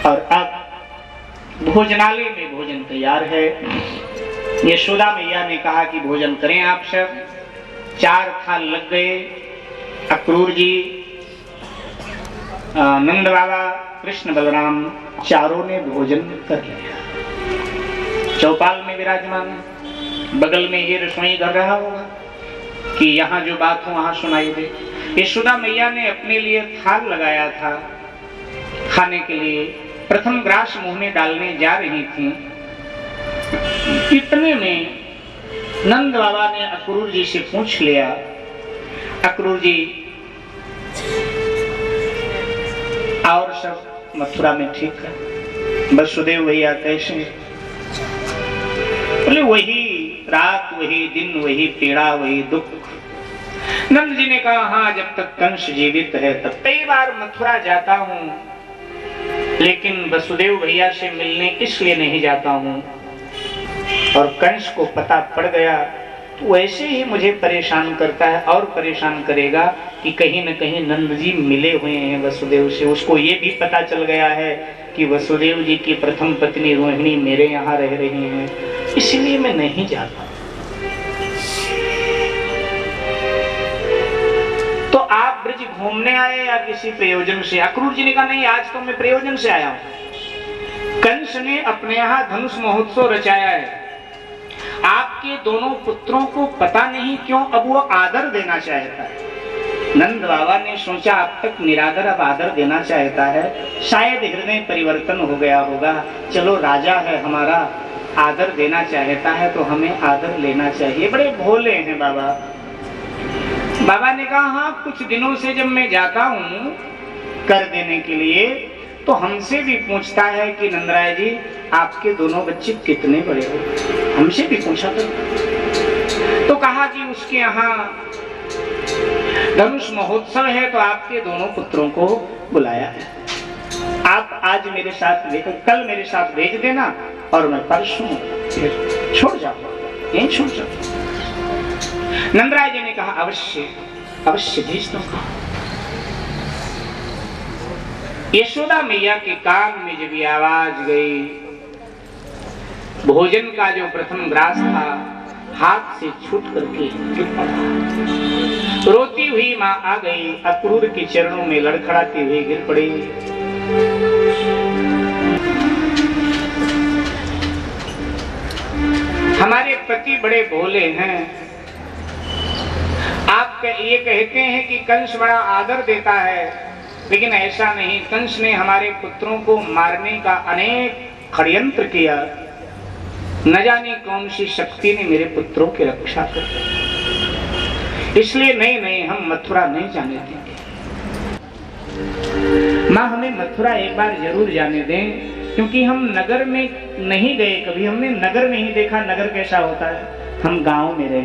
और अब भोजनालय में भोजन तैयार है। यशोदा मैया ने कहा कि भोजन करें आप सब। 4 थाल लग गए। अक्रूर जी, नंद बाबा, कृष्ण बलराम चारों ने भोजन कर लिया। चौपाल में विराजमान, बगल में ये रसोई कर रहा होगा कि यहाँ जो बात हो वहां सुनाई दे। यशोदा मैया ने अपने लिए थाल लगाया था खाने के लिए। प्रथम ग्रास मुंह में डालने जा रही थी, इतने में नंद बाबा ने अक्रूर जी से पूछ लिया, अक्रूर जी और सब मथुरा में ठीक है? वसुदेव भैया कैसे? बोले वही रात, वही दिन, वही पीड़ा, वही दुख। नंद जी ने कहा हाँ, जब तक कंस जीवित है तब कई बार मथुरा जाता हूँ, लेकिन वसुदेव भैया से मिलने इसलिए नहीं जाता हूँ, और कंस को पता पड़ गया तो वैसे ही मुझे परेशान करता है और परेशान करेगा कि कहीं न कहीं नंद जी मिले हुए हैं वसुदेव से। उसको ये भी पता चल गया है कि वसुदेव जी की प्रथम पत्नी रोहिणी मेरे यहाँ रह रही हैं, इसलिए मैं नहीं जाता। तो आप ब्रज घूमने आए या किसी प्रयोजन से? अक्रूर जी ने कहा नहीं, आज तो मैं प्रयोजन से आया हूं। कंस ने अपने यहाँ धनुष महोत्सव रचाया है। आपके दोनों पुत्रों को पता नहीं क्यों अब वो आदर देना चाहता है। नंद बाबा ने सोचा अब तक निरादर, अब आदर देना चाहता है, शायद हृदय परिवर्तन हो गया होगा। चलो राजा है हमारा, आदर देना चाहता है तो हमें आदर लेना चाहिए। बड़े भोले हैं बाबा। बाबा ने कहा हाँ, कुछ दिनों से जब मैं जाता हूँ कर देने के लिए तो हमसे भी पूछता है कि नंदराय जी आपके दोनों बच्चे कितने बड़े हो, हमसे भी पूछा तो कहा कि उसके यहाँ धनुष महोत्सव है तो आपके दोनों पुत्रों को बुलाया है। आप आज मेरे साथ लेकर कल मेरे साथ भेज देना और मैं परसों छोड़ जाऊंगा, यहीं छोड़ जाऊंगा। नंदराय जी ने कहा अवश्य अवश्य भेज दूंगा। यशोदा मैया के कान में जब ये आवाज गई, भोजन का जो प्रथम ग्रास था हाथ से छूट करके गिर पड़ा। रोती हुई मां आ गई, अक्रूर के चरणों में लड़खड़ाती हुई गिर पड़ी। हमारे पति बड़े भोले हैं। आप ये कहते हैं कि कंस बड़ा आदर देता है, लेकिन ऐसा नहीं। कंस ने हमारे पुत्रों को मारने का अनेक षड्यंत्र किया। न जाने कौन सी शक्ति ने मेरे पुत्रों की रक्षा कर, इसलिए नहीं हम मथुरा नहीं जाने देंगे। माँ हमें मथुरा एक बार जरूर जाने दें, क्योंकि हम नगर में नहीं गए कभी, हमने नगर नहीं देखा नगर कैसा होता है। हम गांव में रहे,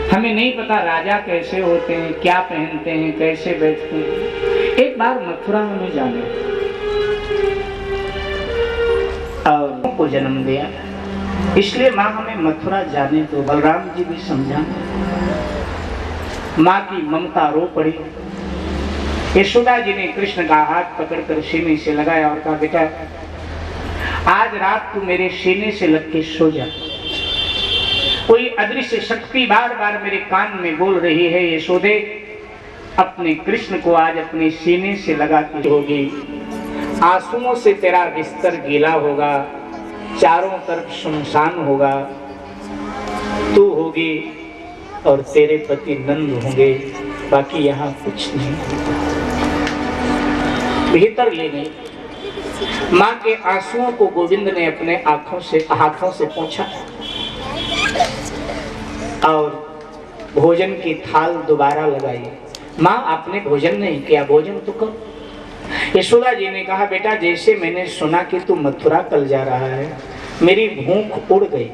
हमें नहीं पता राजा कैसे होते हैं, क्या पहनते हैं, कैसे बैठते हैं। एक बार मथुरा हमें जाने और को जन्म दिया, इसलिए माँ हमें मथुरा जाने दो। बलराम जी भी समझाने, माँ की ममता रो पड़ी। यशोदा जी ने कृष्ण का हाथ पकड़कर सीने से लगाया और कहा बेटा आज रात तू मेरे सीने से लग के सो जा। कोई अदृश्य शक्ति बार बार मेरे कान में बोल रही है यशोदे अपने कृष्ण को आज अपने सीने से लगाती होगी। आंसुओं से तेरा बिस्तर गीला होगा, चारों तरफ सुनसान होगा, तू होगी और तेरे पति नंद होंगे, बाकी यहाँ कुछ नहीं। भीतर ले गई। माँ के आंसुओं को गोविंद ने अपने हाथों से पोंछा और भोजन की थाल दोबारा लगाई। माँ आपने भोजन नहीं किया, भोजन तो करो। यशोदा जी ने कहा बेटा जैसे मैंने सुना कि तू मथुरा कल जा रहा है, मेरी भूख उड़ गई।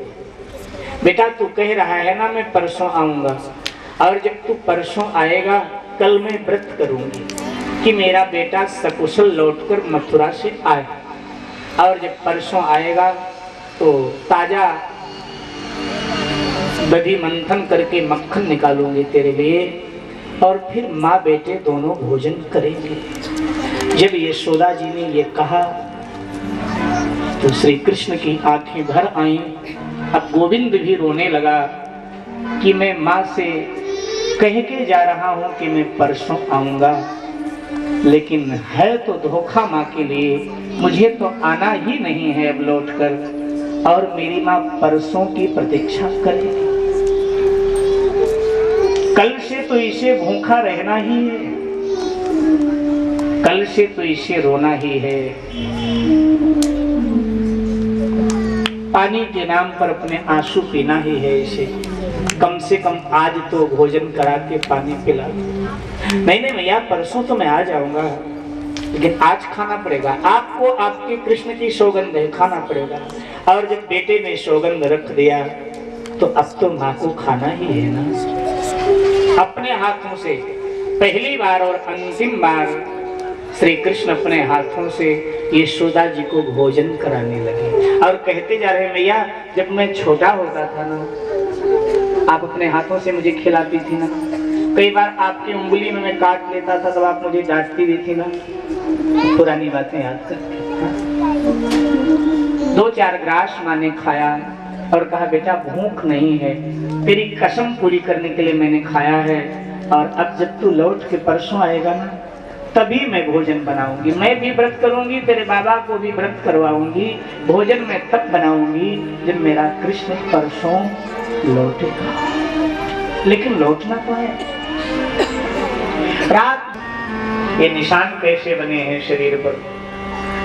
बेटा तू कह रहा है ना मैं परसों आऊंगा, और जब तू परसों आएगा कल मैं व्रत करूंगी कि मेरा बेटा सकुशल लौटकर मथुरा से आए, और जब परसों आएगा तो ताजा दही मंथन करके मक्खन निकालूंगी तेरे लिए, और फिर माँ बेटे दोनों भोजन करेंगे। जब यशोदा जी ने ये कहा तो श्री कृष्ण की आंखें भर आईं। अब गोविंद भी रोने लगा कि मैं माँ से कह के जा रहा हूँ कि मैं परसों आऊंगा, लेकिन है तो धोखा माँ के लिए, मुझे तो आना ही नहीं है अब लौटकर, और मेरी माँ परसों की प्रतीक्षा करेगी। कल से तो इसे भूखा रहना ही है, कल से तो इसे रोना ही है। पानी के नाम पर अपने आंसू पीना ही है इसे। कम से कम आज तो भोजन करा के पानी पिला। नहीं भैया, परसों तो मैं आ जाऊंगा, लेकिन आज खाना पड़ेगा आपको, आपके कृष्ण की सौगंध है, खाना पड़ेगा। और जब बेटे ने सौगंध रख दिया तो अब तो माँ को खाना ही है ना। अपने हाथों से पहली बार और अंतिम बार श्री कृष्ण अपने हाथों से यशोदा जी को भोजन कराने लगे और कहते जा रहे, भैया जब मैं छोटा होता था ना, आप अपने हाथों से मुझे खिलाती थी ना, कई बार आपकी उंगली में मैं काट लेता था तब आप मुझे डांटती भी थी ना। पुरानी बातें याद करके 2-4 ग्रास माँ ने खाया और कहा, बेटा भूख नहीं है, तेरी कसम पूरी करने के लिए मैंने खाया है, और अब जब तू लौट के परसों आएगा ना तभी मैं भोजन बनाऊंगी, मैं भी व्रत करूंगी, तेरे बाबा को भी व्रत करवाऊंगी, भोजन मैं तब बनाऊंगी जब मेरा कृष्ण परसों लौटेगा। लेकिन लौटना तो है। रात ये निशान कैसे बने हैं शरीर पर,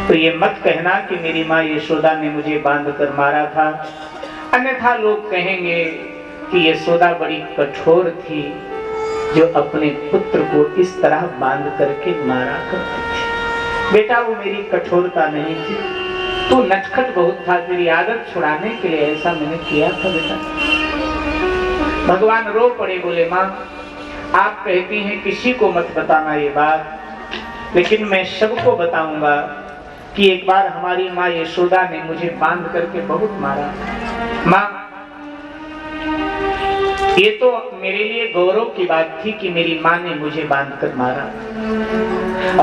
तो ये मत कहना कि मेरी माँ यशोदा ने मुझे बांध कर मारा था, अन्यथा लोग कहेंगे कि यशोदा बड़ी कठोर थी जो अपने पुत्र को इस तरह बांध करके मारा करती थी। बेटा वो मेरी कठोरता नहीं थी, तू नटखट बहुत था, तेरी आदत छुड़ाने के लिए ऐसा मैंने किया था बेटा। भगवान रो पड़े, बोले माँ आप कहती हैं किसी को मत बताना ये बात, लेकिन मैं सबको बताऊंगा कि एक बार हमारी माँ यशोदा ने मुझे बांध करके बहुत मारा। माँ ये तो मेरे लिए गौरव की बात थी कि मेरी माँ ने मुझे बांध कर मारा,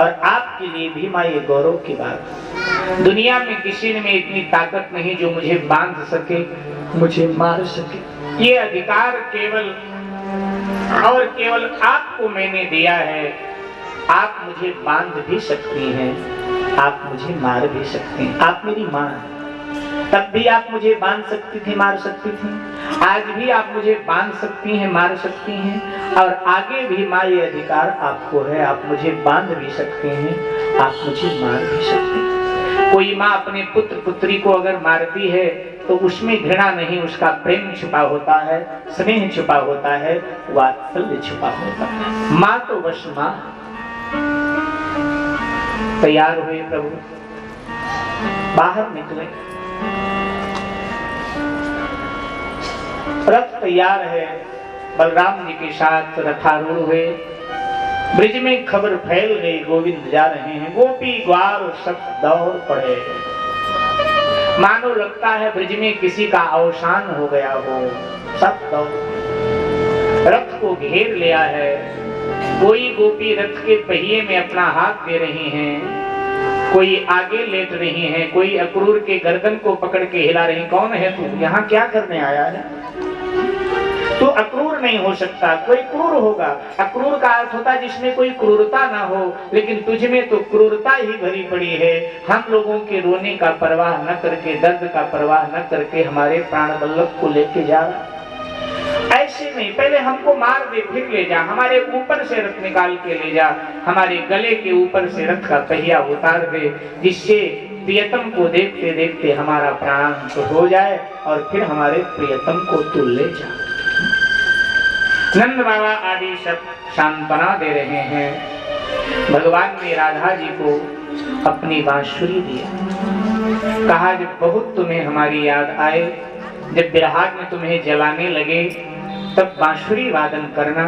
और आपके लिए भी माँ ये गौरव की बात। दुनिया में किसी में इतनी ताकत नहीं जो मुझे बांध सके, मुझे मार सके। ये अधिकार केवल और केवल आपको मैंने दिया है। आप मुझे बांध भी सकती हैं, आप मुझे मार भी सकती हैं। आप मेरी माँ, तब भी आप मुझे बांध सकती थी, मार सकती थी, आज भी आप मुझे बांध सकती हैं, मार सकती हैं, और आगे भी माँ ये अधिकार आपको है। आप मुझे बांध भी सकते हैं, आप मुझे मार भी सकते हैं। कोई माँ अपने पुत्र पुत्री को अगर मारती है तो उसमें घृणा नहीं, उसका प्रेम छुपा होता है, स्नेह छुपा होता है, वात्सल्य छुपा होता है। माँ तो बस माँ। तैयार हुए प्रभु, बाहर निकले, रथ तैयार है, बलराम जी के साथ रथारूढ़ हुए। ब्रिज में खबर फैल गई, गोविंद जा रहे हैं। गोपी ग्वाल सब दौड़ पड़े, मानो लगता है ब्रिज में किसी का अवसान हो गया हो। सब दौड़ रथ को घेर लिया है। कोई गोपी रथ के पहिए में अपना हाथ दे रही हैं, कोई आगे लेट रही हैं, कोई अक्रूर के गर्दन को पकड़ के हिला रही। कौन है तू, यहाँ क्या करने आया है? तो अक्रूर नहीं हो सकता, कोई क्रूर होगा। अक्रूर का अर्थ होता है जिसमें कोई क्रूरता ना हो, लेकिन तुझ में तो क्रूरता ही भरी पड़ी है। हम लोगों के रोने का परवाह न करके, दर्द का परवाह न करके हमारे प्राण वल्लभ को लेके जा। ऐसे नहीं, पहले हमको मार दे फिर ले जा, हमारे ऊपर से रथ निकाल के ले जा, हमारे गले के ऊपर से रथ का पहिया उतार दे, जिससे प्रियतम को देखते देखते हमारा प्राण तो हो जाए और फिर हमारे प्रियतम को तू ले जा। नंद बाबा आदि सब सांत्वना दे रहे हैं। भगवान ने राधा जी को अपनी बांसुरी दिया, कहा जब बहुत तुम्हें हमारी याद आए, जब विरहाग में तुम्हें जलाने लगे, तब बांसुरी वादन करना,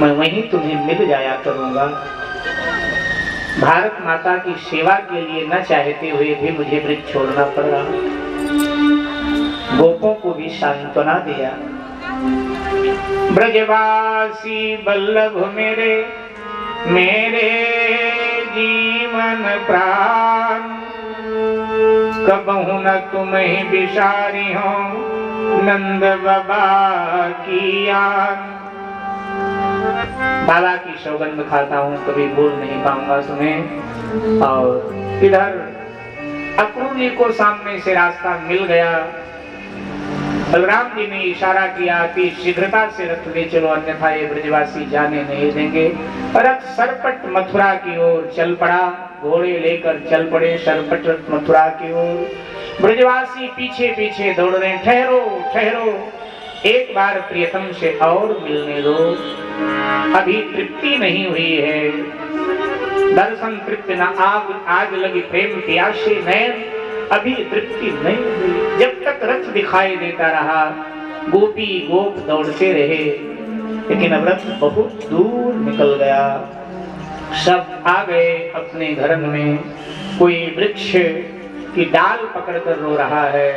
मैं वहीं तुम्हें मिल जाया करूंगा। भारत माता की सेवा के लिए न चाहते हुए भी मुझे ब्रज छोड़ना पड़ा। गोपों को भी सांत्वना दिया, ब्रजवासी बल्लभ मेरे, मेरे जीवन प्राण, कबहु न तुम ही बिसारी हो नंद बाबा की याद। बाबा की सौगंध खाता हूँ, कभी भूल नहीं पाऊंगा तुम्हें। और इधर अक्रूर जी को सामने से रास्ता मिल गया। बलराम जी ने इशारा किया कि शीघ्रता से रथ ले चलो, अन्यथा ये ब्रजवासी जाने नहीं देंगे। रथ सरपट मथुरा की ओर चल पड़ा, घोड़े लेकर चल पड़े सरपट मथुरा की ओर। ब्रजवासी पीछे पीछे दौड़ रहे, ठहरो ठहरो, एक बार प्रियतम से और मिलने दो, अभी तृप्ति नहीं हुई है। दर्शन तृप्ति न आग लगी प्रेम प्यासे नैन, अभी तृप्ति नहीं हुई। जब तक रथ दिखाई देता रहा गोपी गोप दौड़ते रहे, लेकिन अब रथ बहुत दूर निकल गया। सब आ गए अपने घर में। कोई वृक्ष की डाल पकड़कर रो रहा है,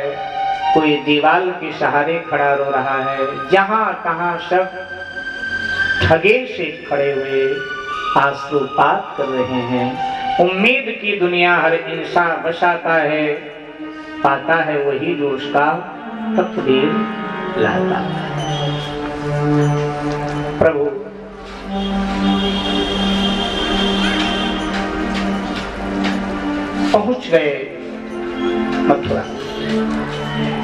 कोई दीवार के सहारे खड़ा रो रहा है। जहां तहां सब ठगे से खड़े हुए आंसुपात कर रहे हैं। उम्मीद की दुनिया हर इंसान बसाता है, पाता है वही जो उसका तकदीर लाता है। प्रभु पहुंच गए मथुरा।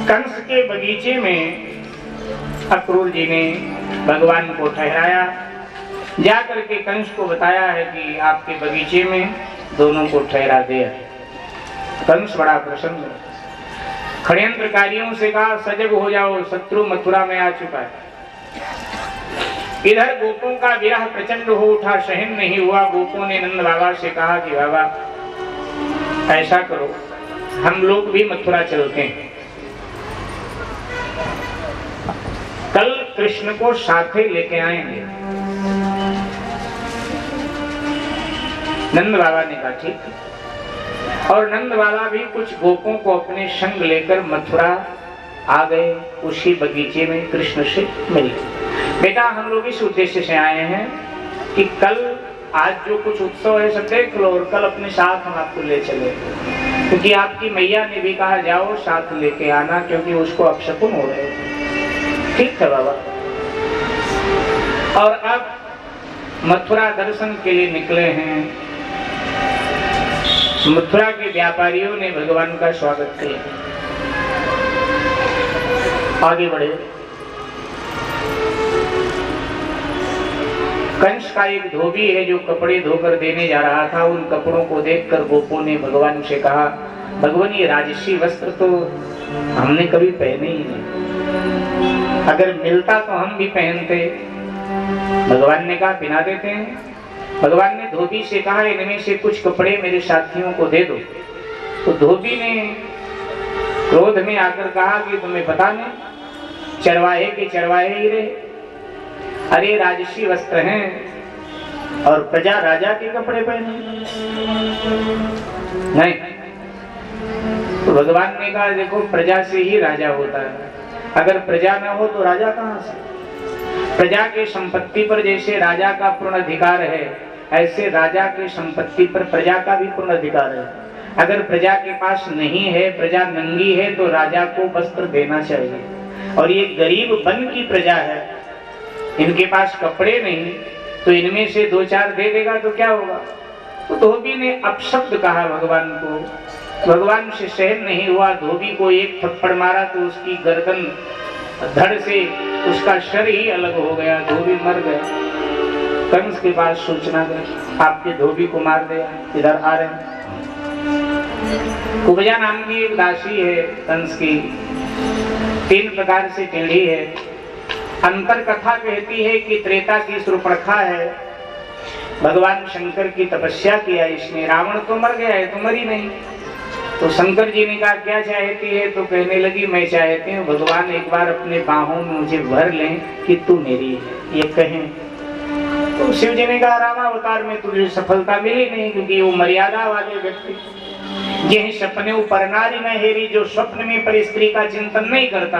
कंस के बगीचे में अक्रूर जी ने भगवान को ठहराया, जाकर के कंस को बताया है कि आपके बगीचे में दोनों को ठहरा दिया। कंस बड़ा प्रसन्न, षड्यंत्रकारियों से कहा सजग हो जाओ, शत्रु मथुरा में आ चुका है। इधर गोपों का विरह प्रचंड हो उठा, सहन नहीं हुआ। गोपों ने नंद बाबा से कहा कि बाबा ऐसा करो, हम लोग भी मथुरा चलते हैं, कल कृष्ण को साथे लेके आएंगे। नंद बाबा ने कहा ठीक। और नंद बाबा भी कुछ गोपों को अपने संग लेकर मथुरा आ गए। उसी बगीचे में कृष्ण से मिले। बेटा हम लोग इस उद्देश्य से आए हैं कि कल आज जो कुछ उत्सव है सब देख लो, और कल अपने साथ हम आपको ले चले, क्योंकि आपकी मैया ने भी कहा जाओ साथ लेके आना, क्योंकि उसको अपशकुन हो रहे थे। ठीक है बाबा। और अब मथुरा दर्शन के लिए निकले हैं। मथुरा के व्यापारियों ने भगवान का स्वागत किया, आगे बढ़े। कंस का एक धोबी है जो कपड़े धोकर देने जा रहा था। उन कपड़ों को देखकर गोपों ने भगवान से कहा भगवान ये राजसी वस्त्र तो हमने कभी पहने ही नहीं, अगर मिलता तो हम भी पहनते। भगवान ने कहा पिना देते हैं। भगवान ने धोबी से कहा इनमें से कुछ कपड़े मेरे साथियों को दे दो। तो धोबी ने क्रोध में आकर कहा कि तुम्हें पता नहीं, चरवाहे के चरवाहे ही रहे, अरे राजसी वस्त्र हैं और प्रजा राजा के कपड़े पहने नहीं। तो भगवान ने कहा देखो प्रजा से ही राजा होता है, अगर प्रजा ना हो तो राजा कहां से। प्रजा के संपत्ति पर जैसे राजा का पूर्ण अधिकार है, ऐसे राजा के संपत्ति पर प्रजा का भी पूर्ण अधिकार है। अगर प्रजा के पास नहीं है, प्रजा नंगी है, तो राजा को वस्त्र देना चाहिए। और ये गरीब वन की प्रजा है, इनके पास कपड़े नहीं, तो इनमें से दो चार दे देगा तो क्या होगा। तो धोबी ने अपशब्द कहा भगवान को। भगवान से सहन नहीं हुआ, धोबी को एक थप्पड़ मारा तो उसकी गर्दन धड़ से उसका शरीर ही अलग हो गया, धोबी मर गया। कंस के पास सूचना गई आपके धोबी को मार दिया, इधर आ रहे हैं। कुब्जा नाम की एक दासी है कंस की, 3 प्रकार से टेढ़ी है। अंतर कथा कहती है कि त्रेता की शूर्पणखा है, भगवान शंकर की तपस्या किया इसने, रावण तो मर गया है तो मरी नहीं। तो शंकर जी ने कहा क्या चाहती है, तो कहने लगी मैं चाहती हूँ भगवान एक बार अपने बाहों में मुझे भर लें कि तू मेरी है, ये कहें। तो शिव जी ने कहा रामावतार में तुझे सफलता मिली नहीं, क्योंकि वो मर्यादा वाले व्यक्ति यही सपने पर नारी में हेरी, जो स्वप्न में पर स्त्री का चिंतन नहीं करता,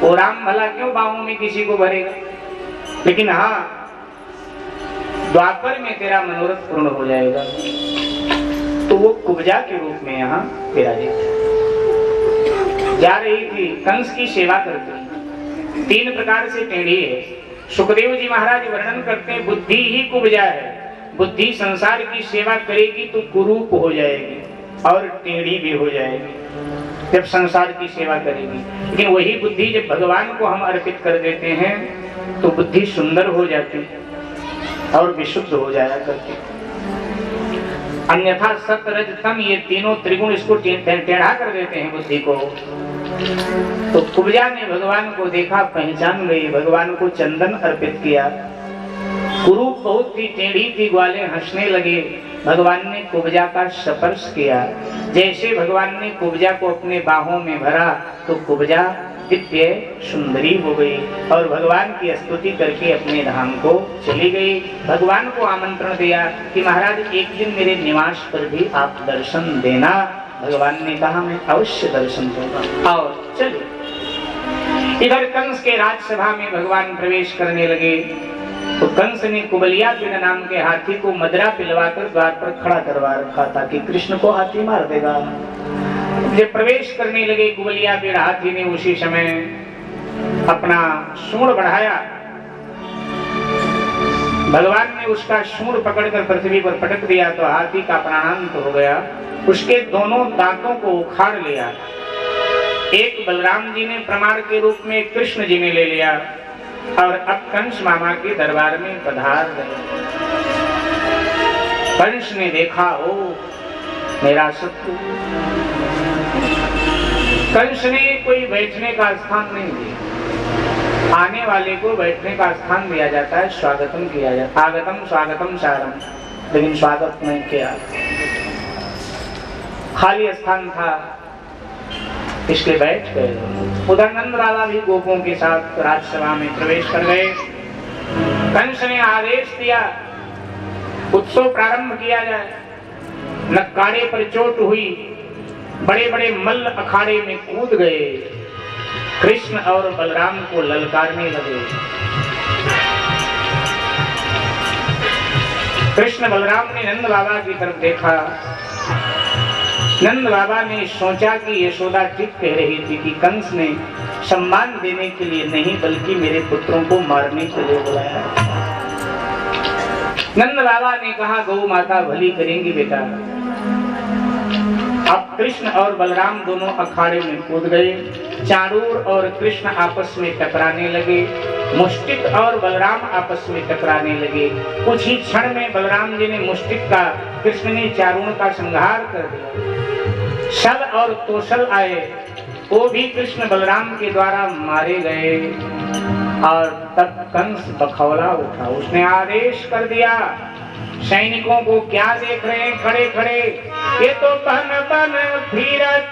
वो राम भला क्यों बाहों में किसी को भरेगा, लेकिन हाँ द्वापर में तेरा मनोरथ पूर्ण हो जाएगा। तो वो कुब्जा के रूप में यहाँ विराजित जा रही थी, कंस की सेवा करती। 3 प्रकार से टेढ़ी है। सुखदेव जी महाराज वर्णन करते हैं, बुद्धि ही कुब्जा है। बुद्धि संसार की सेवा करेगी तो कुरूप हो जाएगी और टेढ़ी भी हो जाएगी जब संसार की सेवा करेगी। लेकिन वही बुद्धि जब भगवान को हम अर्पित कर देते हैं तो बुद्धि सुंदर हो जाती और विशुद्ध हो जाया करती। अन्यथा सत रज तम ये तीनों त्रिगुण इसको टेढ़ा कर देते हैं बुद्धि को। तो कुब्जा ने भगवान को देखा, पहचान गई, भगवान को चंदन अर्पित किया। कुरूप बहुत थी, टेढ़ी थी, ग्वाले हंसने लगे। भगवान ने कुब्जा का स्पर्श किया। जैसे भगवान ने कुब्जा को अपने बाहों में भरा तो कुब्जा दिव्य सुंदरी हो गई और भगवान की स्तुति करके अपने धाम को चली गई। भगवान को आमंत्रण दिया कि महाराज एक दिन मेरे निवास पर भी आप दर्शन देना। भगवान ने कहा मैं अवश्य दर्शन दूंगा। और चलिए इधर कंस के राजसभा में भगवान प्रवेश करने लगे तो कंस ने कुबलिया पिंड नाम के हाथी को मदरा पिलवाकर द्वार पर खड़ा करवा रखा ताकि कृष्ण को हाथी मार देगा। जब प्रवेश करने लगे कुबलिया पिंड हाथी ने उसी समय अपना सूंड बढ़ाया। भगवान ने उसका सूंड पकड़कर पृथ्वी पर पटक दिया तो हाथी का प्राणांत हो गया। उसके दोनों दांतों को उखाड़ लिया। एक बलराम जी ने प्रमाण के रूप में, कृष्ण जी ने ले लिया और अब कंस मामा के दरबार में पधार गए। कंस ने देखा, ओ मेरा शत्रु। कंस ने कोई बैठने का स्थान नहीं दिया। आने वाले को बैठने का स्थान दिया जाता है, स्वागतम किया जाता है। आगतम स्वागतम सारम, लेकिन स्वागत नहीं किया, खाली स्थान था इसलिए बैठ गए। उधर नंद लाला भी गोपों के साथ राजसभा में प्रवेश कर गए। कंस ने आदेश दिया उत्सव प्रारंभ किया जाए। नक्कारे पर चोट हुई, बड़े बड़े मल्ल अखाड़े में कूद गए, कृष्ण और बलराम को ललकारने लगे। कृष्ण बलराम ने नंद बाबा की तरफ देखा। नंद बाबा ने सोचा कि यशोदा ठीक कह रही थी कि कंस ने सम्मान देने के लिए नहीं बल्कि मेरे पुत्रों को मारने के लिए बुलाया। नंद बाबा ने कहा गौ माता भली करेंगी बेटा। अब कृष्ण और बलराम दोनों अखाड़े में कूद गए। चारूर और कृष्ण आपस में टकराने लगे। मुष्टिक और बलराम आपस में टकराने लगे। कुछ ही क्षण में बलराम जी ने मुष्टिक का, कृष्ण ने चारूण का संहार कर दिया। शल और तोशल आए, वो भी कृष्ण बलराम के द्वारा मारे गए। और तब कंस बखौला उठा। उसने आदेश कर दिया सैनिकों को, क्या देख रहे हैं खड़े खड़े, ये तो बन बन फिरत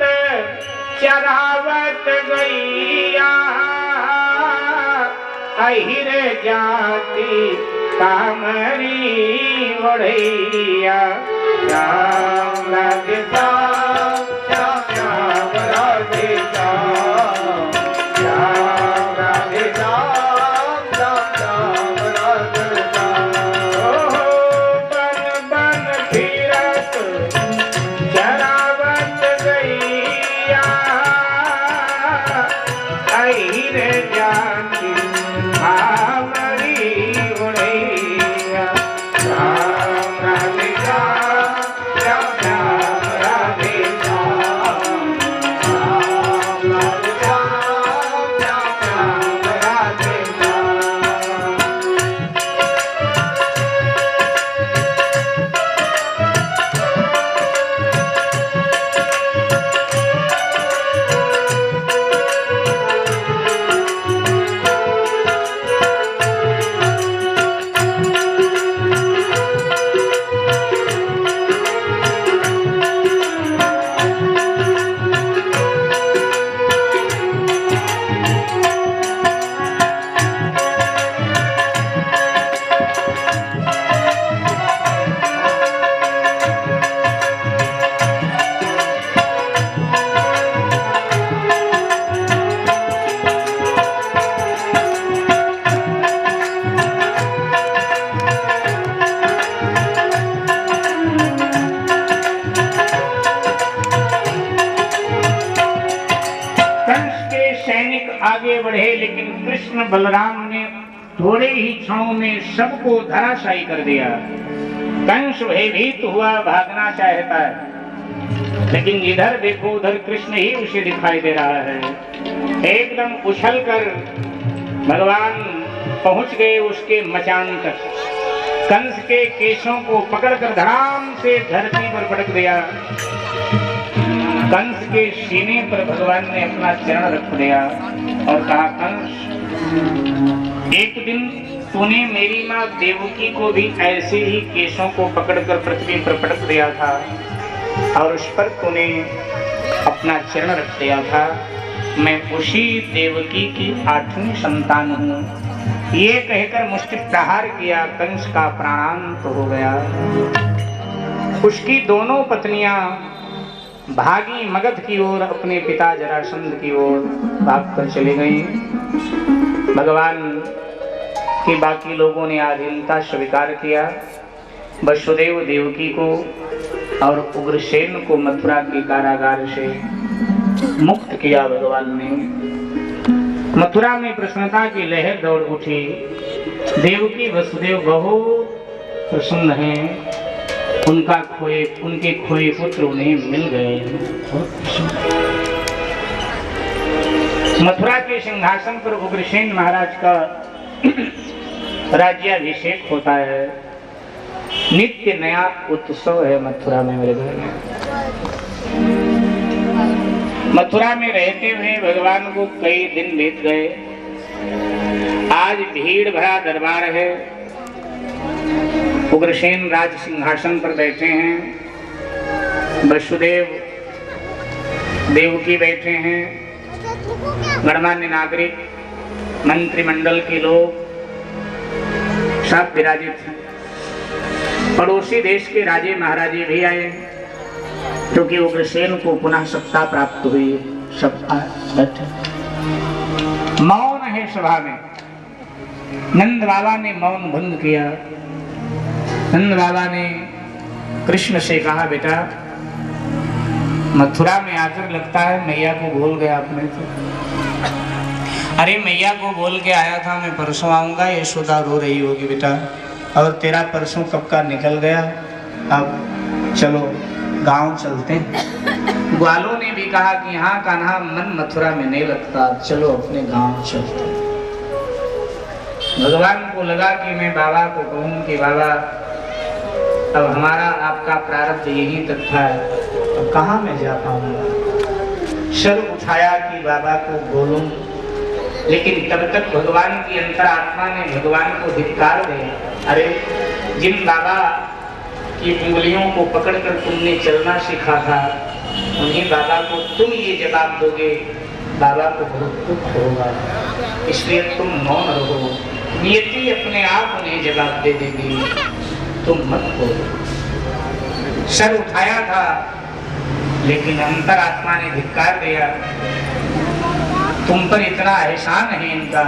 चरावत गैया, अहिर जाति कामरी ओढ़ैया। राम राधे श्याम श्याम राधे श्याम, श्याम राधे श्याम श्याम राधे श्याम। बन बन फिरत चरावत गैया, अहिर जाति कामरी ओढ़ैया। राम राधे श्याम श्याम राधे आगे बढ़े, लेकिन कृष्ण बलराम ने थोड़े ही क्षणों में सबको धराशायी कर दिया। कंस भयभीत हुआ, भागना चाहता है, लेकिन जिधर देखो उधर कृष्ण ही उसे दिखाई दे रहा है। एकदम उछलकर भगवान पहुंच गए उसके मचान तक। कंस के केशों को पकड़कर धड़ाम से धरती पर पटक दिया। कंस के सीने पर भगवान ने अपना चरण रख दिया और कहा, कंस, एक दिन तूने मेरी माँ देवकी को भी ऐसे ही केशों को पकड़कर पृथ्वी पर पटक दिया था और उस पर तूने अपना चरण रख दिया था। मैं उसी देवकी की 8वीं संतान हूँ। ये कहकर मुष्टि प्रहार किया, कंस का प्राणांत हो गया। उसकी दोनों पत्नियां भागी मगध की ओर, अपने पिता जरासंध की ओर भागकर चली गई। भगवान के बाकी लोगों ने आधीनता स्वीकार किया। वसुदेव देवकी को और उग्रसेन को मथुरा के कारागार से मुक्त किया। भगवान ने मथुरा में प्रसन्नता की लहर दौड़ उठी। देवकी वसुदेव बहुत प्रसन्न हैं। उनके खोए पुत्र उन्हें मिल गए। मथुरा के सिंहासन पर उग्रसेन महाराज का राज्याभिषेक होता है। नित्य नया उत्सव है मथुरा में। मेरे घर में मथुरा में रहते हुए भगवान को कई दिन बीत गए। आज भीड़ भरा दरबार है। उग्रसेन राज सिंहासन पर बैठे हैं, वसुदेव देवकी बैठे हैं, गणमान्य नागरिक, मंत्रिमंडल के लोग सब विराजित हैं। पड़ोसी देश के राजे महाराजे भी आए, क्योंकि उग्रसेन को पुनः सत्ता प्राप्त हुई। सब बैठे, मौन है सभा में। नंद बाबा ने मौन भंग किया। नंद बाबा ने कृष्ण से कहा, बेटा, मथुरा में आकर लगता है मैया को भूल गया अपने तो। अरे मैया को बोल के आया था मैं परसों आऊंगा, यशोदा रो रही होगी बेटा, और तेरा परसों कब का निकल गया। अब चलो गांव चलते हैं। ग्वालों ने भी कहा कि यहाँ कान्हा मन मथुरा में नहीं लगता, चलो अपने गांव चलते हैं। भगवान को लगा कि मैं बाबा को कहूँ कि बाबा अब हमारा आपका प्रारब्ध यही तक था, अब कहाँ मैं जा पाऊंगा। सर उठाया कि बाबा को बोलूं, लेकिन तब तक भगवान की अंतरात्मा ने भगवान को धिक्कार दिया। अरे, जिन बाबा की उंगलियों को पकड़कर तुमने चलना सीखा था, उन्हीं बाबा को तुम ये जवाब दोगे, बाबा को बहुत दुख होगा, इसलिए तुम मौन रहो। नियति अपने आप उन्हें जवाब दे देगी, तुम मत बोलो। सर उठाया था, लेकिन अंतरात्मा ने धिक्कार दिया। तुम पर इतना एहसान है इनका,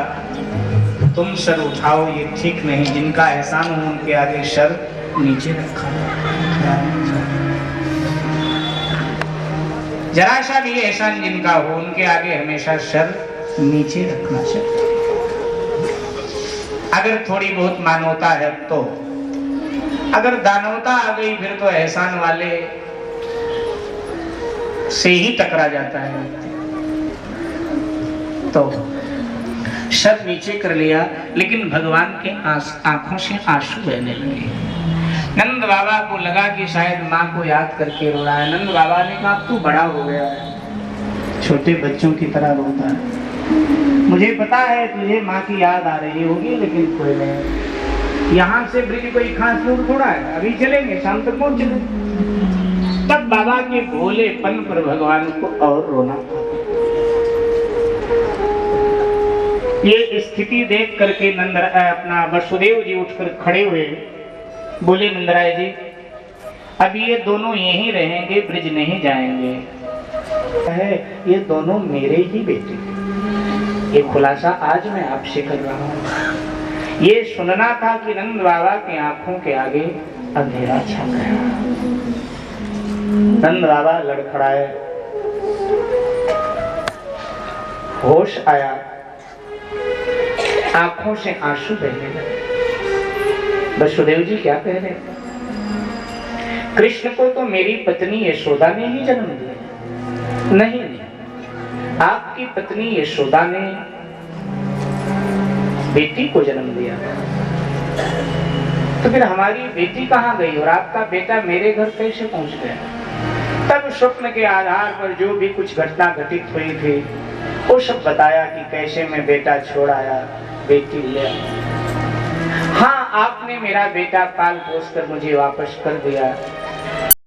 तुम सर उठाओ, ये ठीक नहीं। जिनका एहसान हो उनके आगे सर नीचे रखा। जरा सा भी एहसान जिनका हो उनके आगे हमेशा सर नीचे रखना चाहिए। अगर थोड़ी बहुत मानवता है तो, अगर दानवता आ गई फिर तो एहसान वाले से ही टकरा जाता है। तो सर नीचे कर लिया, लेकिन भगवान के आंखों से आंसू बहने लगे। नंद बाबा को लगा कि शायद माँ को याद करके रो रहा है। नंद बाबा ने कहा, तू बड़ा हो गया है, छोटे बच्चों की तरह रोता है। मुझे पता है तुझे माँ की याद आ रही होगी, लेकिन कोई नहीं, यहाँ से ब्रिज कोई खास दूर थोड़ा है, अभी चलेंगे, शाम तक पहुंच चलेंगे। तब बाबा के भोलेपन पर भगवान को और रोना। ये स्थिति देख करके अपना वसुदेव जी उठकर खड़े हुए, बोले, नंदराय जी, अब ये दोनों यहीं रहेंगे, ब्रिज नहीं जाएंगे। ये दोनों मेरे ही बेटे हैं। ये खुलासा आज मैं आपसे कर रहा हूँ। ये सुनना था कि नंद बाबा की आंखों के आगे अंधेरा छा गया। नंद बाबा लड़खड़ाए, होश आया, आंखों से आंसू बहने लगे। वसुदेव जी क्या कह रहे थे? कृष्ण को तो मेरी पत्नी यशोदा ने ही जन्म दिया। नहीं, आपकी पत्नी यशोदा ने बेटी को जन्म दिया, तो फिर हमारी बेटी कहाँ गई और आपका बेटा मेरे घर कैसे पहुंच गया? तब स्वप्न के आधार पर जो भी कुछ घटना घटित हुई थी वो सब बताया कि कैसे मैं बेटा छोड़ आया, बेटी ले आया। हाँ, आपने मेरा बेटा पाल पोस कर मुझे वापस कर दिया,